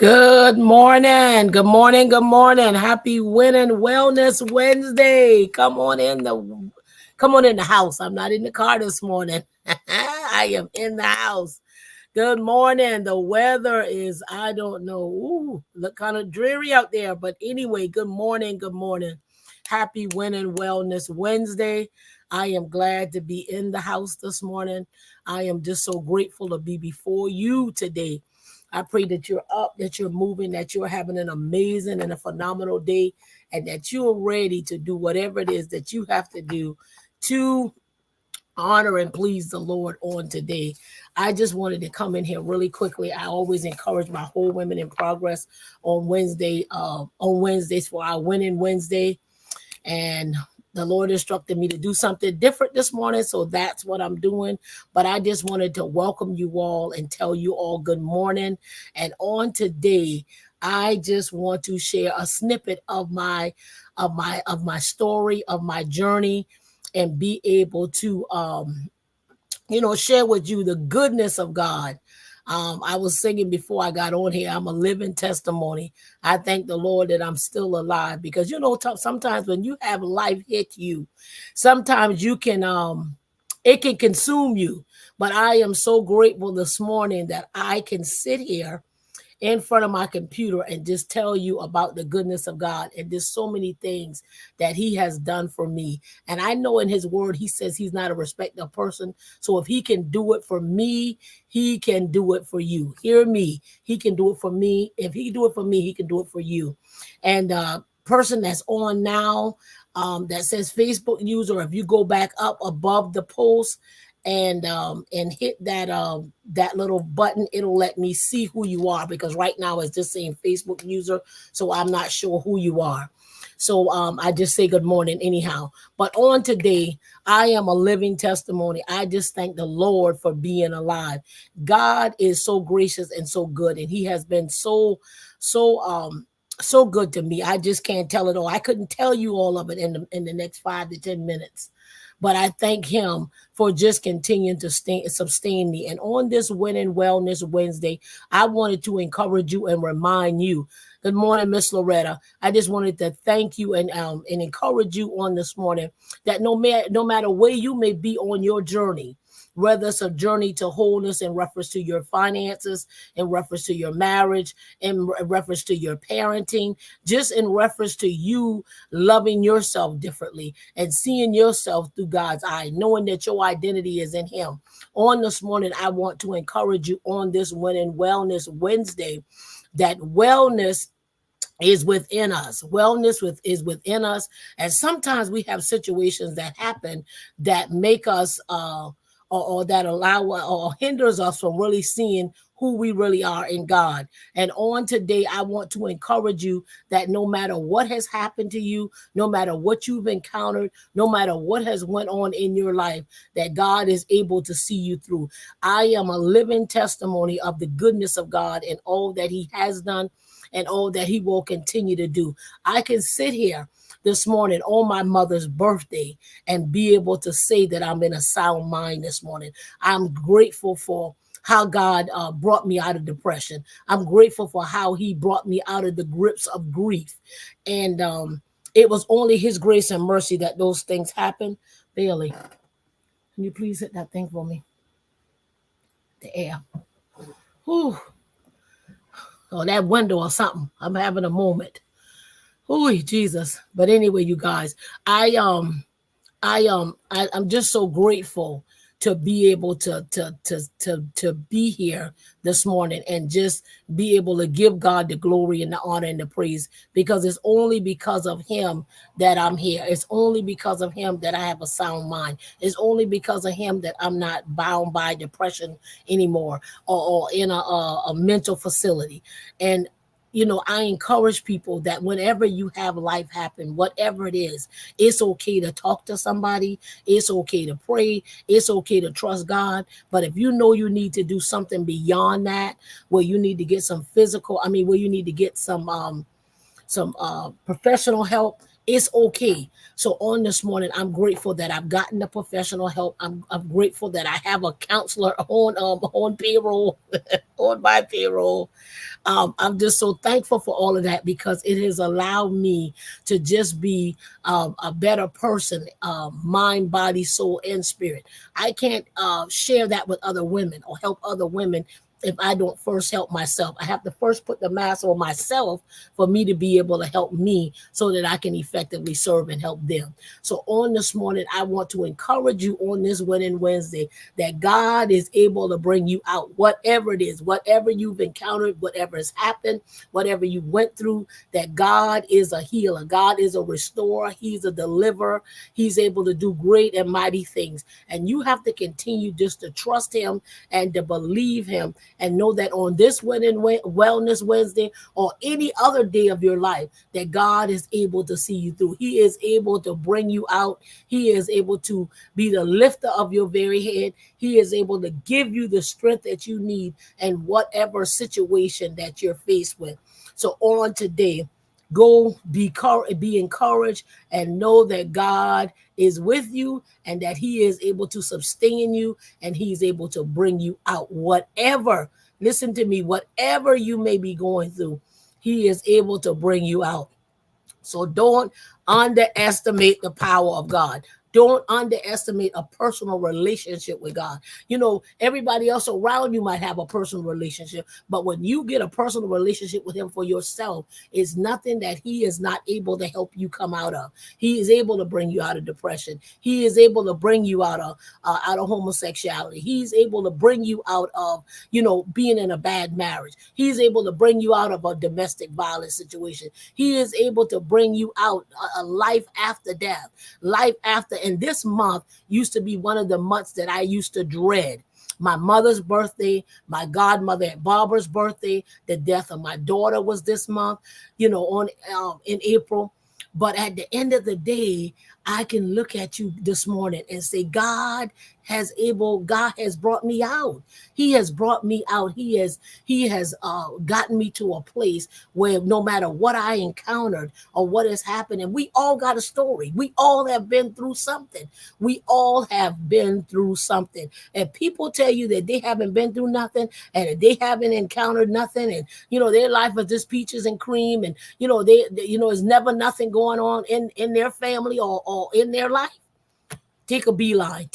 Good morning. Good morning. Good morning. Happy Winning Wellness Wednesday. Come on in the house. I'm not in the car this morning. I am in the house. Good morning. The weather is, I don't know, look kind of dreary out there. But anyway, good morning. Good morning. Happy Winning Wellness Wednesday. I am glad to be in the house this morning. I am just so grateful to be before you today. I pray that you're up, that you're moving, that you're having an amazing and a phenomenal day, and that you're ready to do whatever it is that you have to do to honor and please the Lord on today. I just wanted to come in here really quickly. I always encourage my whole women in progress on Wednesdays for our Winning Wednesday. And the Lord instructed me to do something different this morning, so that's what I'm doing. But I just wanted to welcome you all and tell you all good morning. And on today, I just want to share a snippet of my story, of my journey, and be able to share with you the goodness of God. I was singing before I got on here. I'm a living testimony. I thank the Lord that I'm still alive because sometimes when you have life hit you, sometimes it can consume you. But I am so grateful this morning that I can sit here in front of my computer and just tell you about the goodness of God. And there's so many things that he has done for me. And I know in his word, he says he's not a respecter of person. So if he can do it for me, he can do it for you. Hear me. He can do it for me. If he can do it for me, he can do it for you. And person that's on now that says Facebook user, if you go back up above the post, and hit that little button, it'll let me see who you are, because right now it's just saying Facebook user, so I'm not sure who you are. So I just say good morning anyhow. But on today, I am a living testimony. I just thank the Lord for being alive. God is so gracious and so good, and he has been so good to me. I just can't tell it all. I couldn't tell you all of it in the next 5 to 10 minutes. But I thank him for just continuing to sustain me. And on this Winning Wellness Wednesday, I wanted to encourage you and remind you. Good morning, Miss Loretta. I just wanted to thank you and encourage you on this morning that no matter where you may be on your journey, whether it's a journey to wholeness in reference to your finances, in reference to your marriage, in reference to your parenting, just in reference to you loving yourself differently and seeing yourself through God's eye, knowing that your identity is in him. On this morning, I want to encourage you on this Winning Wellness Wednesday that wellness is within us. Is within us. And sometimes we have situations that happen that make us or that allow or hinders us from really seeing who we really are in God. And on today, I want to encourage you that no matter what has happened to you, no matter what you've encountered, no matter what has went on in your life, that God is able to see you through. I am a living testimony of the goodness of God and all that he has done and all that he will continue to do. I can sit here this morning on my mother's birthday and be able to say that I'm in a sound mind this morning. I'm grateful for how God brought me out of depression. I'm grateful for how he brought me out of the grips of grief. And it was only his grace and mercy that those things happened. Bailey, can you please hit that thing for me? The air. Whew. Or that window or something. I'm having a moment. Oh, Jesus. But anyway, you guys, I'm just so grateful to be able to be here this morning and just be able to give God the glory and the honor and the praise, because it's only because of him that I'm here. It's only because of him that I have a sound mind. It's only because of him that I'm not bound by depression anymore or in a mental facility. And I encourage people that whenever you have life happen, whatever it is, it's okay to talk to somebody. It's okay to pray. It's okay to trust God. But if you know you need to do something beyond that, where you need to get some where you need to get some professional help, It's okay. So on this morning, I'm grateful that I've gotten the professional help. I'm grateful that I have a counselor on payroll, on my payroll. I'm just so thankful for all of that because it has allowed me to just be a better person, mind, body, soul, and spirit. I can't share that with other women or help other women if I don't first help myself. I have to first put the mask on myself for me to be able to help me so that I can effectively serve and help them. So on this morning, I want to encourage you on this Winning Wednesday that God is able to bring you out, whatever it is, whatever you've encountered, whatever has happened, whatever you went through, that God is a healer. God is a restorer. He's a deliverer. He's able to do great and mighty things. And you have to continue just to trust him and to believe him and know that on this Winning Wellness Wednesday or any other day of your life, that God is able to see you through. He is able to bring you out. He is able to be the lifter of your very head. He is able to give you the strength that you need in whatever situation that you're faced with. So on today, go be encouraged and know that God is with you and that he is able to sustain you and he's able to bring you out. Whatever, listen to me, whatever you may be going through, he is able to bring you out. So don't underestimate the power of God. Don't underestimate a personal relationship with God. You know, everybody else around you might have a personal relationship, but when you get a personal relationship with him for yourself, it's nothing that he is not able to help you come out of. He is able to bring you out of depression. He is able to bring you out of homosexuality. He's able to bring you out of, being in a bad marriage. He's able to bring you out of a domestic violence situation. He is able to bring you out a life after death, life after. And this month used to be one of the months that I used to dread. My mother's birthday, my godmother Aunt Barbara's birthday, the death of my daughter was this month, on in April. But at the end of the day, I can look at you this morning and say, God has brought me out. He has brought me out. He has gotten me to a place where no matter what I encountered or what has happened, and we all got a story. We all have been through something. We all have been through something. And people tell you that they haven't been through nothing and they haven't encountered nothing. And, their life is just peaches and cream. And, there's never nothing going on in their family or in their life. Take a beeline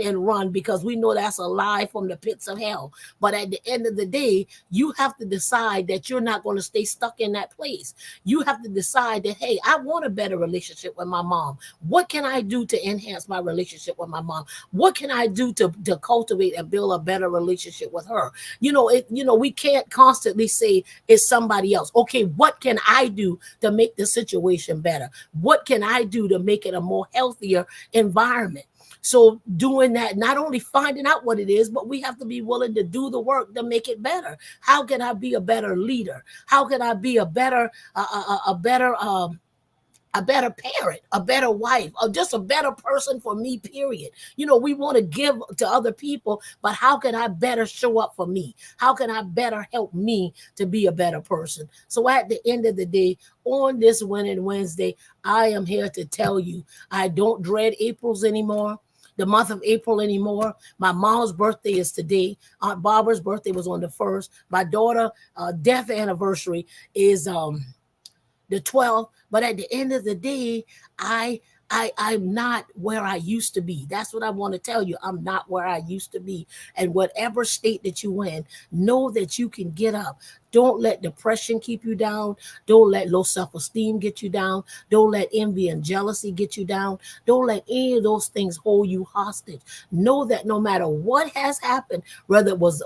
and run, because we know that's a lie from the pits of hell. But at the end of the day, you have to decide that you're not going to stay stuck in that place. You have to decide that, hey, I want a better relationship with my mom. What can I do to enhance my relationship with my mom? What can I do to cultivate and build a better relationship with her? We can't constantly say it's somebody else. Okay, what can I do to make the situation better? What can I do to make it a more healthier environment? So doing that, not only finding out what it is, but we have to be willing to do the work to make it better. How can I be a better leader? How can I be a better parent, a better wife, or just a better person for me, period? We want to give to other people, but how can I better show up for me? How can I better help me to be a better person? So at the end of the day, on this Winning Wednesday, I am here to tell you, I don't dread April's anymore. The month of April anymore. My mom's birthday is today. Aunt Barbara's birthday was on the 1st. My daughter death anniversary is the 12th. But at the end of the day, I'm not where I used to be. That's what I want to tell you. I'm not where I used to be. And whatever state that you in, know that you can get up. Don't let depression keep you down. Don't let low self-esteem get you down. Don't let envy and jealousy get you down. Don't let any of those things hold you hostage. Know that no matter what has happened, whether it was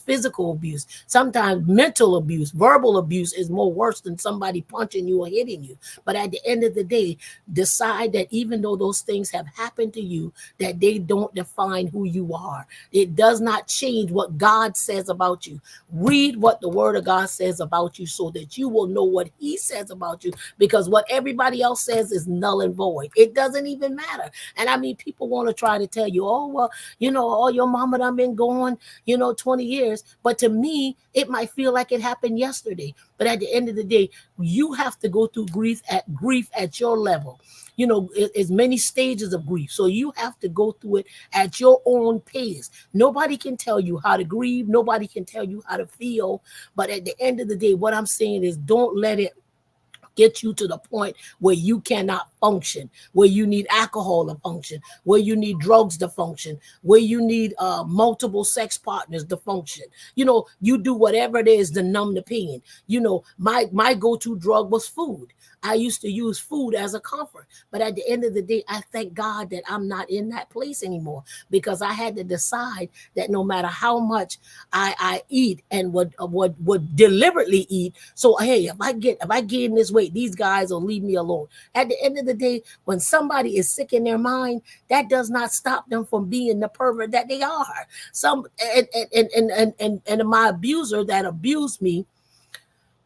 physical abuse, sometimes mental abuse, verbal abuse is more worse than somebody punching you or hitting you. But at the end of the day, decide that even though those things have happened to you, that they don't define who you are. It does not change what God says about you. Read what the Word of God says about you so that you will know what he says about you, because what everybody else says is null and void. It doesn't even matter. And I mean, people want to try to tell you, oh, well, oh, your mama done been going, 20 years. But to me, it might feel like it happened yesterday. But at the end of the day, you have to go through grief at your level. As many stages of grief. So you have to go through it at your own pace. Nobody can tell you how to grieve. Nobody can tell you how to feel. But at the end of the day, what I'm saying is, don't let it get you to the point where you cannot function, where you need alcohol to function, where you need drugs to function, where you need multiple sex partners to function. You do whatever it is to numb the pain. My go-to drug was food. I used to use food as a comfort. But at the end of the day, I thank God that I'm not in that place anymore, because I had to decide that no matter how much I eat and would deliberately eat. So, hey, if I gain this weight, these guys will leave me alone. At the end of the day, when somebody is sick in their mind, that does not stop them from being the pervert that they are. And my abuser that abused me,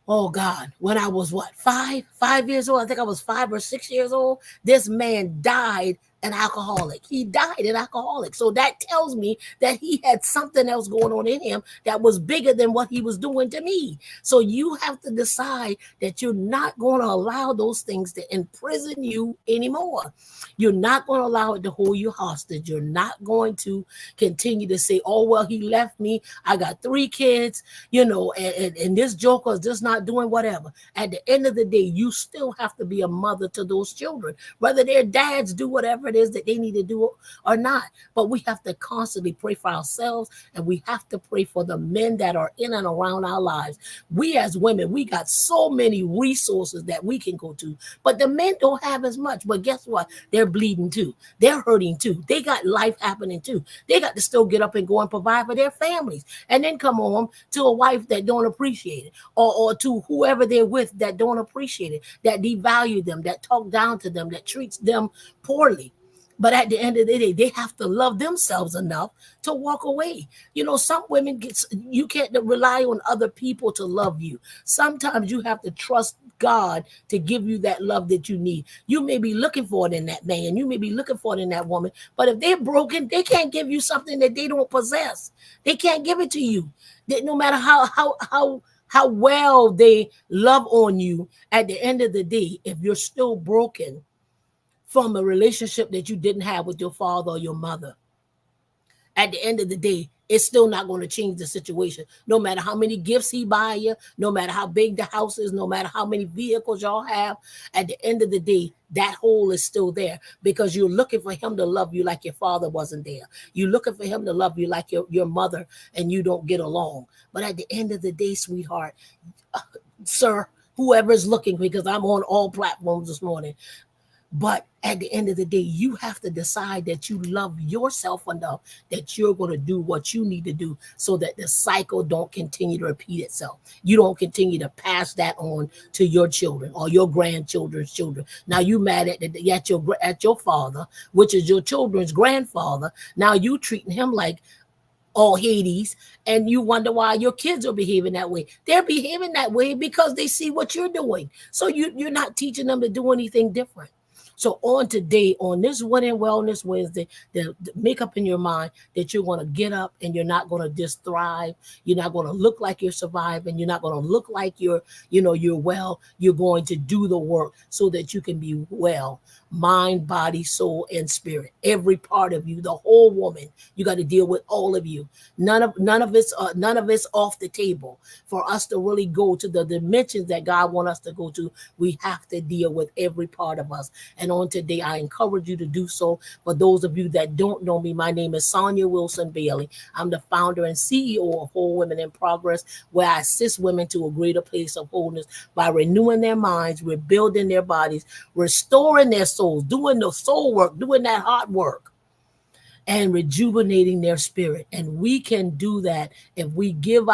oh God, when I was what, 5 years old, I think I was 5 or 6 years old, this man died an alcoholic. He died an alcoholic. So that tells me that he had something else going on in him that was bigger than what he was doing to me. So you have to decide that you're not going to allow those things to imprison you anymore. You're not going to allow it to hold you hostage. You're not going to continue to say, oh, well, he left me. I got 3 kids, and this joker is just not doing whatever. At the end of the day, you still have to be a mother to those children, whether their dads do whatever it is that they need to do or not. But we have to constantly pray for ourselves, and we have to pray for the men that are in and around our lives. We as women, we got so many resources that we can go to, but the men don't have as much. But guess what? They're bleeding too. They're hurting too. They got life happening too. They got to still get up and go and provide for their families, and then come home to a wife that don't appreciate it, or to whoever they're with that don't appreciate it, that devalue them, that talk down to them, that treats them poorly. But at the end of the day, they have to love themselves enough to walk away. Some women you can't rely on other people to love you. Sometimes you have to trust God to give you that love that you need. You may be looking for it in that man. You may be looking for it in that woman. But if they're broken, they can't give you something that they don't possess. They can't give it to you. No matter how well they love on you, at the end of the day, if you're still broken from a relationship that you didn't have with your father or your mother, at the end of the day, it's still not going to change the situation. No matter how many gifts he buy you, no matter how big the house is, no matter how many vehicles y'all have, at the end of the day, that hole is still there, because you're looking for him to love you like your father wasn't there. You're looking for him to love you like your mother, and you don't get along. But at the end of the day, sweetheart, sir, whoever's looking, because I'm on all platforms this morning, but at the end of the day, you have to decide that you love yourself enough that you're going to do what you need to do, so that the cycle don't continue to repeat itself. You don't continue to pass that on to your children or your grandchildren's children. Now you mad at your father, which is your children's grandfather. Now you treating him like all Hades, and you wonder why your kids are behaving that way. They're behaving that way because they see what you're doing. So you're not teaching them to do anything different. So on today, on this Winning Wellness Wednesday, make up in your mind that you're going to get up and you're not going to just thrive. You're not going to look like you're surviving. You're not going to look like you're well. You're going to do the work so that you can be well. Mind, body, soul, and spirit. Every part of you, the whole woman. You got to deal with all of you. None of it's off the table. For us to really go to the dimensions that God wants us to go to, we have to deal with every part of us. And on today, I encourage you to do so. For those of you that don't know me, my name is Sonia Wilson Bailey. I'm the founder and CEO of Whole Women in Progress, where I assist women to a greater place of wholeness by renewing their minds, rebuilding their bodies, restoring their souls, doing the soul work, doing that hard work, and rejuvenating their spirit. And we can do that if we give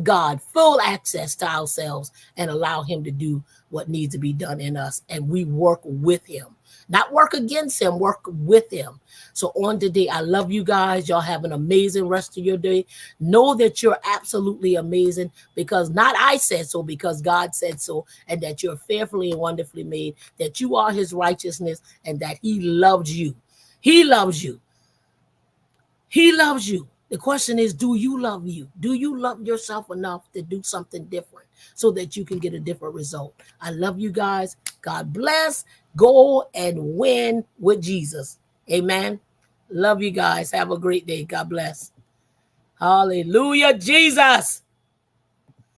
God full access to ourselves and allow him to do what needs to be done in us. And we work with him. Not work against him, work with him. So on today, I love you guys. Y'all have an amazing rest of your day. Know that you're absolutely amazing, because not I said so, because God said so, and that you're fearfully and wonderfully made, that you are his righteousness, and that he loves you. He loves you. He loves you. The question is, do you love you? Do you love yourself enough to do something different so that you can get a different result? I love you guys. God bless. Go and win with Jesus. Amen. Love you guys. Have a great day. God bless. Hallelujah, Jesus.